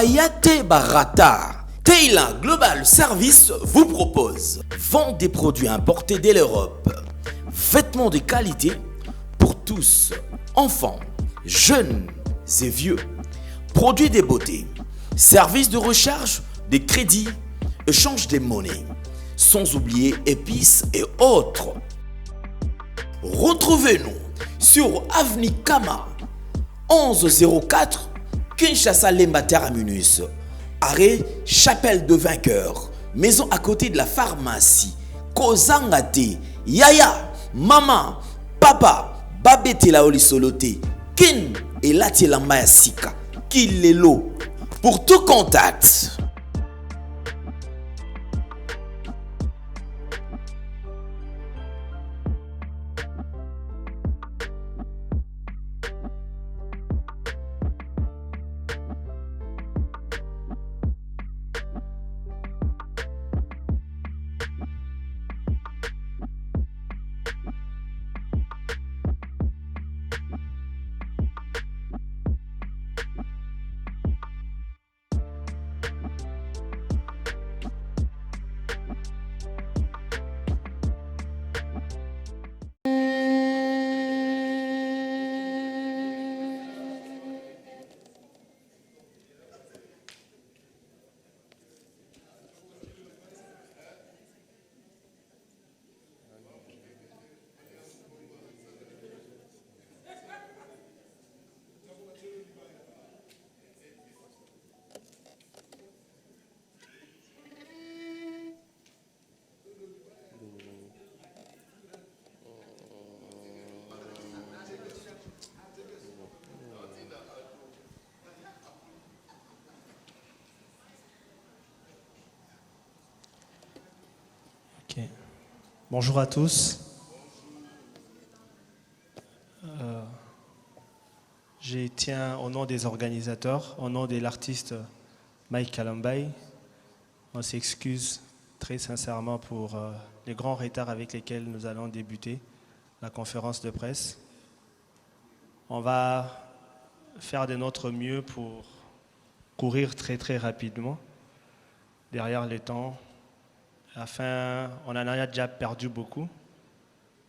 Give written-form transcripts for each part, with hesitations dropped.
Bayate Barata. Taylor Global Service vous propose vente des produits importés de l'Europe, vêtements de qualité pour tous, enfants, jeunes et vieux, produits de beauté, services de recharge, de crédit, échange de monnaie, sans oublier épices et autres. Retrouvez-nous sur Avenue Kama 1104 Kinshasa Lemba Terminus, arrêt Chapelle de Vainqueur, maison à côté de la pharmacie. Kozangate, Yaya, Maman, Papa, Babete la Olisolote, Kin et Latiela Mayasika, Kilelo. Pour tout contact. Okay. Bonjour à tous. Je tiens au nom des organisateurs, au nom de l'artiste Mike Kalambai, on s'excuse très sincèrement pour les grands retards avec lesquels nous allons débuter la conférence de presse. On va faire de notre mieux pour courir très rapidement derrière le temps. On en a déjà perdu beaucoup.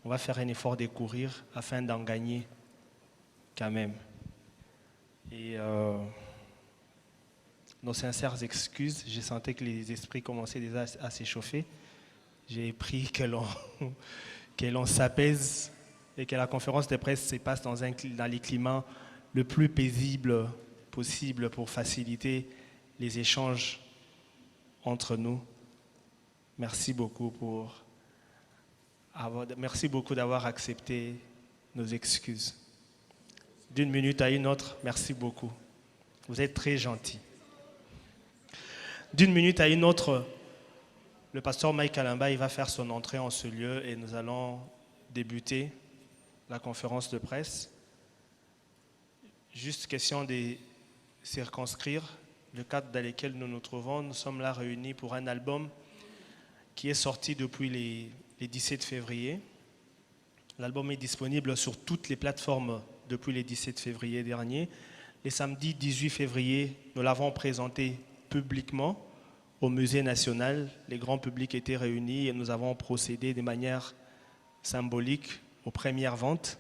On va faire un effort de courir afin d'en gagner quand même. Et nos sincères excuses, j'ai senti que les esprits commençaient déjà à s'échauffer. J'ai pris que l'on s'apaise et que la conférence de presse se passe dans les climats le plus paisible possible pour faciliter les échanges entre nous. Merci beaucoup d'avoir accepté nos excuses. D'une minute à une autre, merci beaucoup. Vous êtes très gentils. D'une minute à une autre, le pasteur Mike Kalambai va faire son entrée en ce lieu et nous allons débuter la conférence de presse. Juste question de circonscrire le cadre dans lequel nous nous trouvons. Nous sommes là réunis pour un album qui est sorti depuis les 17 février. L'album est disponible sur toutes les plateformes depuis le 17 février dernier. Le samedi 18 février, nous l'avons présenté publiquement au Musée national. Les grands publics étaient réunis et nous avons procédé de manière symbolique aux premières ventes.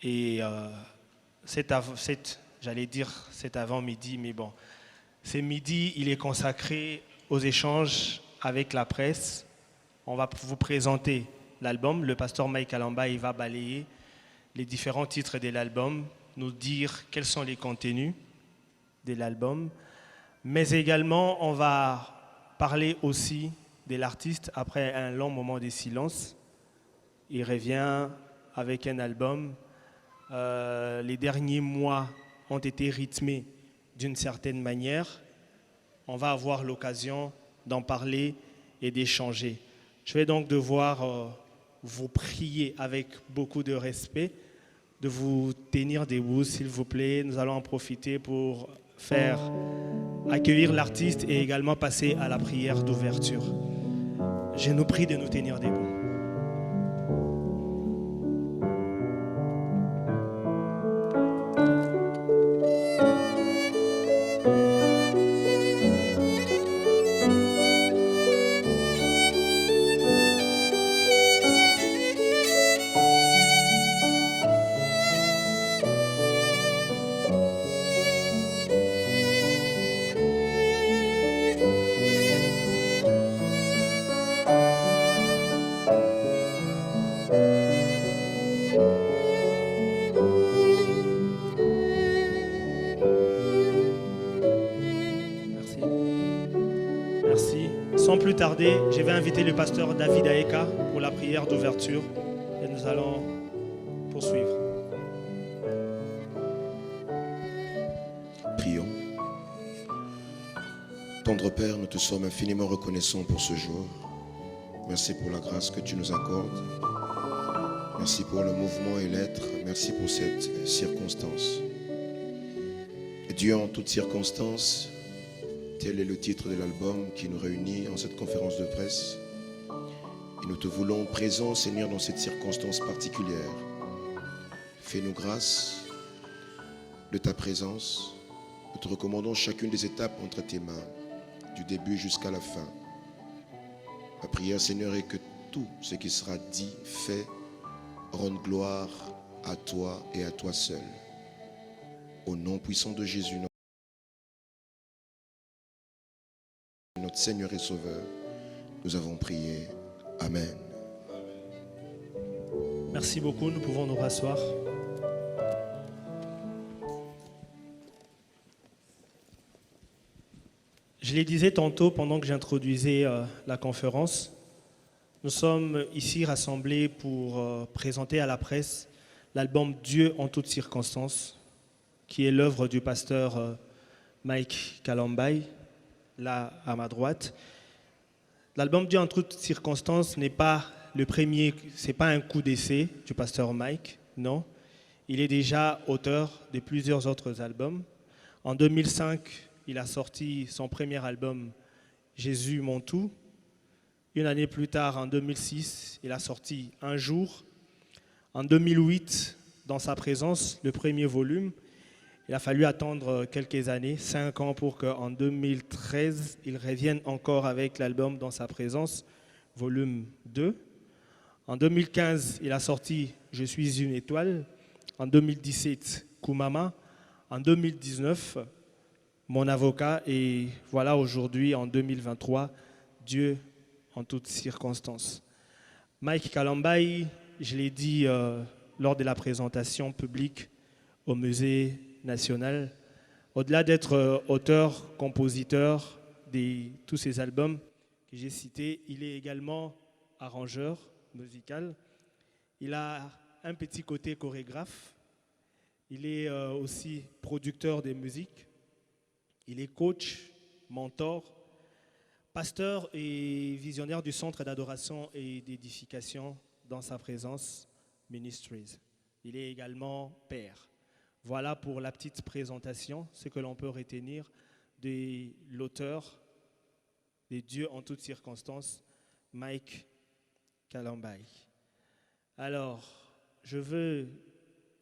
Et cet avant-midi, mais bon, ce midi, il est consacré aux échanges avec la presse. On va vous présenter l'album. Le pasteur Mike Kalambai va balayer les différents titres de l'album, nous dire quels sont les contenus de l'album. Mais également, on va parler aussi de l'artiste après un long moment de silence. Il revient avec un album. Les derniers mois ont été rythmés d'une certaine manière. On va avoir l'occasion d'en parler et d'échanger. Je vais donc devoir vous prier avec beaucoup de respect de vous tenir debout, s'il vous plaît. Nous allons en profiter pour accueillir l'artiste et également passer à la prière d'ouverture. Je nous prie de nous tenir debout. Merci. Merci. Sans plus tarder, je vais inviter le pasteur David Aeka pour la prière d'ouverture et nous allons poursuivre. Prions. Tendre Père, nous te sommes infiniment reconnaissants pour ce jour. Merci pour la grâce que tu nous accordes. Merci pour le mouvement et l'être. Merci pour cette circonstance. Et Dieu, en toutes circonstances, tel est le titre de l'album qui nous réunit en cette conférence de presse. Et nous te voulons présent, Seigneur, dans cette circonstance particulière. Fais-nous grâce de ta présence. Nous te recommandons chacune des étapes entre tes mains, du début jusqu'à la fin. Ma prière, Seigneur, est que tout ce qui sera dit, fait, rende gloire à toi et à toi seul. Au nom puissant de Jésus, notre Seigneur et Sauveur, nous avons prié. Amen. Merci beaucoup, nous pouvons nous rasseoir. Je le disais tantôt pendant que j'introduisais la conférence, nous sommes ici rassemblés pour présenter à la presse l'album Dieu en toutes circonstances, qui est l'œuvre du pasteur Mike Kalambay, là à ma droite. L'album Dieu en toutes circonstances n'est pas le premier, c'est pas un coup d'essai du pasteur Mike, non. Il est déjà auteur de plusieurs autres albums. En 2005, il a sorti son premier album Jésus mon tout. Une année plus tard, en 2006, il a sorti Un jour. En 2008, dans sa présence, le premier volume. Il a fallu attendre quelques années, 5 ans, pour qu'en 2013, il revienne encore avec l'album Dans sa présence, volume 2. En 2015, il a sorti Je suis une étoile. En 2017, Kumama. En 2019, Mon avocat. Et voilà aujourd'hui, en 2023, Dieu en toutes circonstances. Mike Kalambay, je l'ai dit lors de la présentation publique au musée national, au-delà d'être auteur, compositeur de tous ces albums que j'ai cités, il est également arrangeur musical. Il a un petit côté chorégraphe. Il est aussi producteur de musique. Il est coach, mentor, pasteur et visionnaire du Centre d'adoration et d'édification Dans sa présence Ministries. Il est également père. Voilà pour la petite présentation, ce que l'on peut retenir de l'auteur des Dieux en toutes circonstances, Mike Kalambay. Alors, je veux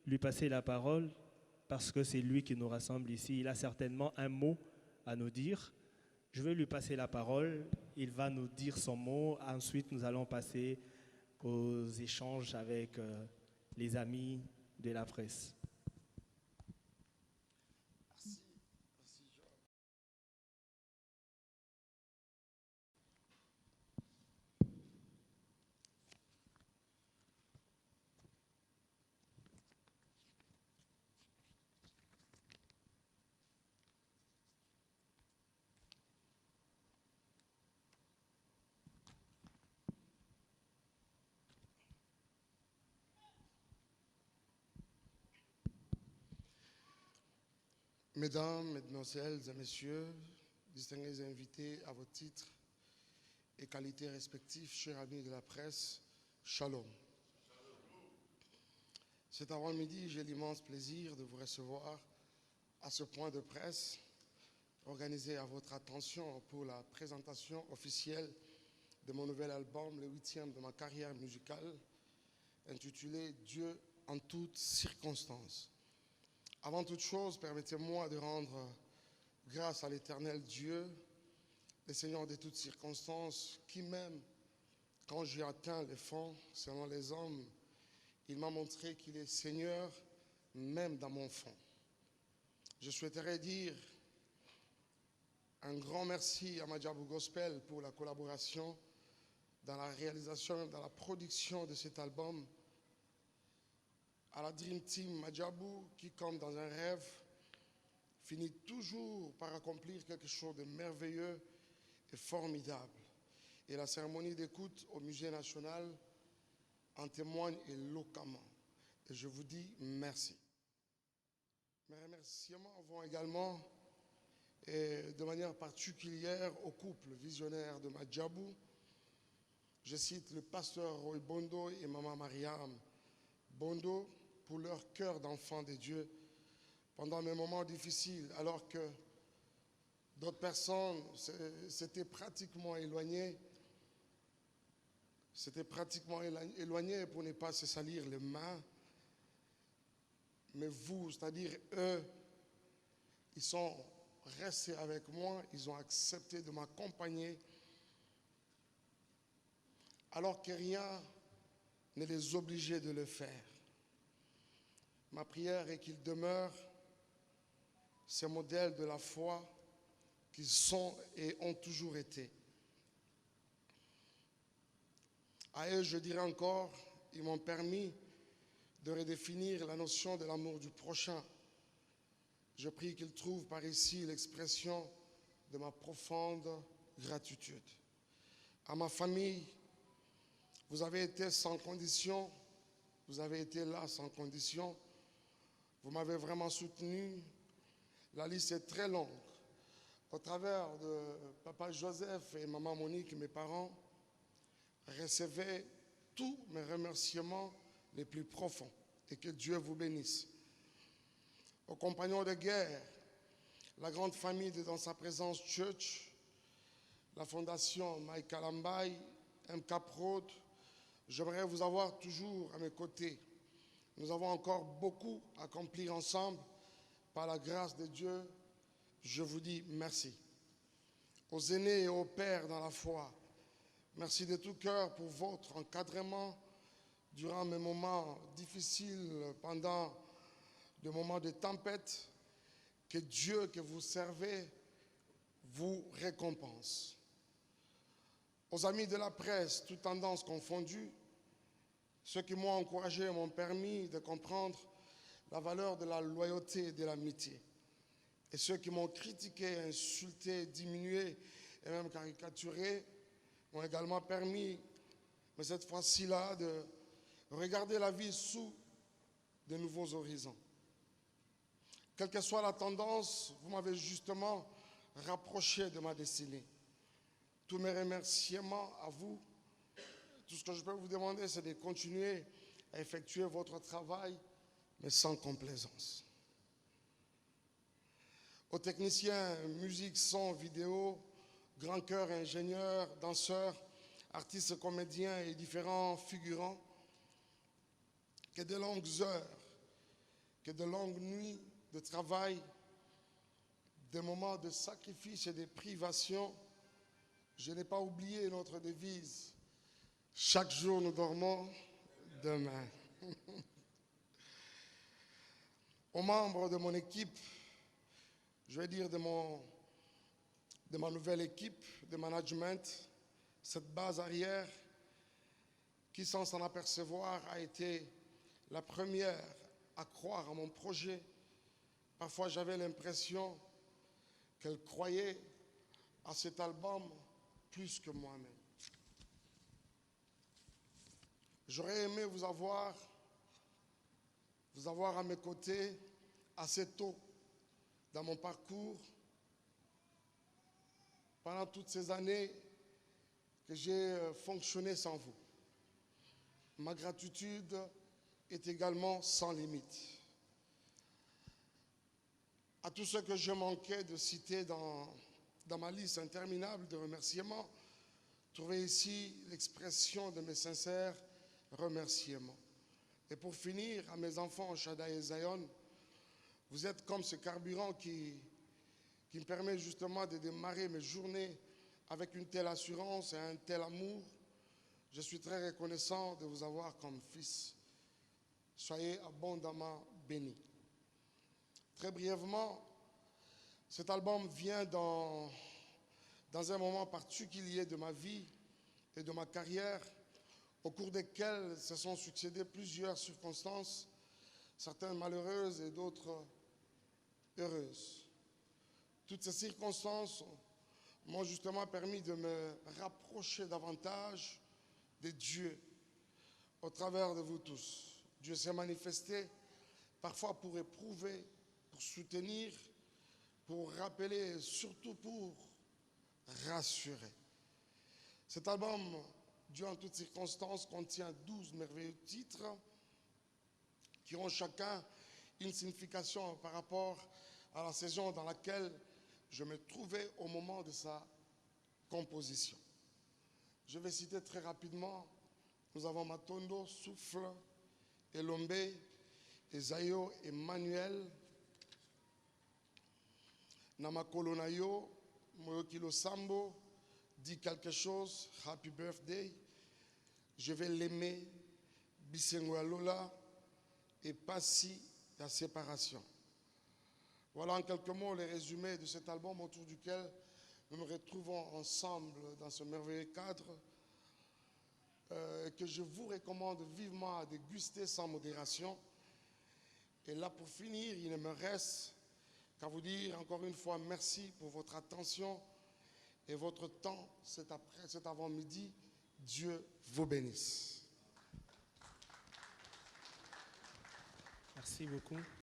lui passer la parole parce que c'est lui qui nous rassemble ici. Il a certainement un mot à nous dire. Je vais lui passer la parole. Il va nous dire son mot. Ensuite, nous allons passer aux échanges avec les amis de la presse. Mesdames, Mesdemoiselles et Messieurs, distingués invités à vos titres et qualités respectifs, chers amis de la presse, Shalom. Cet avant-midi, j'ai l'immense plaisir de vous recevoir à ce point de presse organisé à votre attention pour la présentation officielle de mon nouvel album, le 8e de ma carrière musicale, intitulé Dieu en toutes circonstances. Avant toute chose, permettez-moi de rendre grâce à l'Éternel Dieu, le Seigneur de toutes circonstances, qui même quand j'ai atteint les fonds, selon les hommes, il m'a montré qu'il est Seigneur même dans mon fond. Je souhaiterais dire un grand merci à Madjabou Gospel pour la collaboration dans la réalisation, dans la production de cet album. à la Dream Team Madjabou qui, comme dans un rêve, finit toujours par accomplir quelque chose de merveilleux et formidable. Et la cérémonie d'écoute au Musée national en témoigne éloquemment. Et je vous dis merci. Mes remerciements vont également, et de manière particulière, au couple visionnaire de Madjabou. Je cite le pasteur Roy Bondo et Maman Mariam Bondo pour leur cœur d'enfant de Dieu pendant mes moments difficiles, alors que d'autres personnes s'étaient pratiquement éloignées. Pour ne pas se salir les mains. Mais vous, c'est-à-dire eux, ils sont restés avec moi, ils ont accepté de m'accompagner, alors que rien ne les obligeait de le faire. Ma prière est qu'ils demeurent ces modèles de la foi qu'ils sont et ont toujours été. À eux, je dirais encore, ils m'ont permis de redéfinir la notion de l'amour du prochain. Je prie qu'ils trouvent par ici l'expression de ma profonde gratitude. À ma famille, vous avez été sans condition, vous avez été là sans condition, vous m'avez vraiment soutenu. La liste est très longue. Au travers de papa Joseph et maman Monique, mes parents, recevez tous mes remerciements les plus profonds et que Dieu vous bénisse. Aux compagnons de guerre, la grande famille de Dans sa présence Church, la fondation Mike Alambai, MK Prod, j'aimerais vous avoir toujours à mes côtés. Nous avons encore beaucoup à accomplir ensemble. Par la grâce de Dieu, je vous dis merci. Aux aînés et aux pères dans la foi, merci de tout cœur pour votre encadrement durant mes moments difficiles, pendant des moments de tempête. Que Dieu que vous servez vous récompense. Aux amis de la presse, toutes tendances confondues, ceux qui m'ont encouragé m'ont permis de comprendre la valeur de la loyauté et de l'amitié. Et ceux qui m'ont critiqué, insulté, diminué et même caricaturé m'ont également permis, mais cette fois-ci-là, de regarder la vie sous de nouveaux horizons. Quelle que soit la tendance, vous m'avez justement rapproché de ma destinée. Tous mes remerciements à vous. Tout ce que je peux vous demander, c'est de continuer à effectuer votre travail, mais sans complaisance. Aux techniciens, musique, son, vidéo, grand chœur, ingénieurs, danseurs, artistes, comédiens et différents figurants, que de longues heures, que de longues nuits de travail, des moments de sacrifice et de privation, je n'ai pas oublié notre devise. Chaque jour nous dormons, demain. Aux membres de mon équipe, je vais dire de ma nouvelle équipe de management, cette base arrière, qui sans s'en apercevoir a été la première à croire à mon projet. Parfois j'avais l'impression qu'elle croyait à cet album plus que moi-même. J'aurais aimé vous avoir à mes côtés assez tôt dans mon parcours, pendant toutes ces années que j'ai fonctionné sans vous. Ma gratitude est également sans limite. À tous ceux que je manquais de citer dans ma liste interminable de remerciements, trouvez ici l'expression de mes sincères remerciements. Et pour finir, à mes enfants, Shada et Zion, vous êtes comme ce carburant qui me permet justement de démarrer mes journées avec une telle assurance et un tel amour. Je suis très reconnaissant de vous avoir comme fils. Soyez abondamment bénis. Très brièvement, cet album vient dans un moment particulier de ma vie et de ma carrière, au cours desquels se sont succédées plusieurs circonstances certaines malheureuses et d'autres heureuses. Toutes ces circonstances m'ont justement permis de me rapprocher davantage de Dieu au travers de vous tous. Dieu s'est manifesté parfois pour éprouver, pour soutenir, pour rappeler et surtout pour rassurer. Cet album, Dieu en toutes circonstances, contient 12 merveilleux titres qui ont chacun une signification par rapport à la saison dans laquelle je me trouvais au moment de sa composition. Je vais citer très rapidement. Nous avons Matondo, Souffle, Elombe, Esayo, Emmanuel, Namakolo Nayo, Moyokilo Sambo, Dis quelque chose, Happy Birthday, Je vais l'aimer, Bisengo Lola et Passi, la séparation. Voilà en quelques mots les résumés de cet album autour duquel nous nous retrouvons ensemble dans ce merveilleux cadre que je vous recommande vivement à déguster sans modération. Et là, pour finir, il ne me reste qu'à vous dire encore une fois merci pour votre attention et votre temps cet avant-midi. Dieu vous bénisse. Merci beaucoup.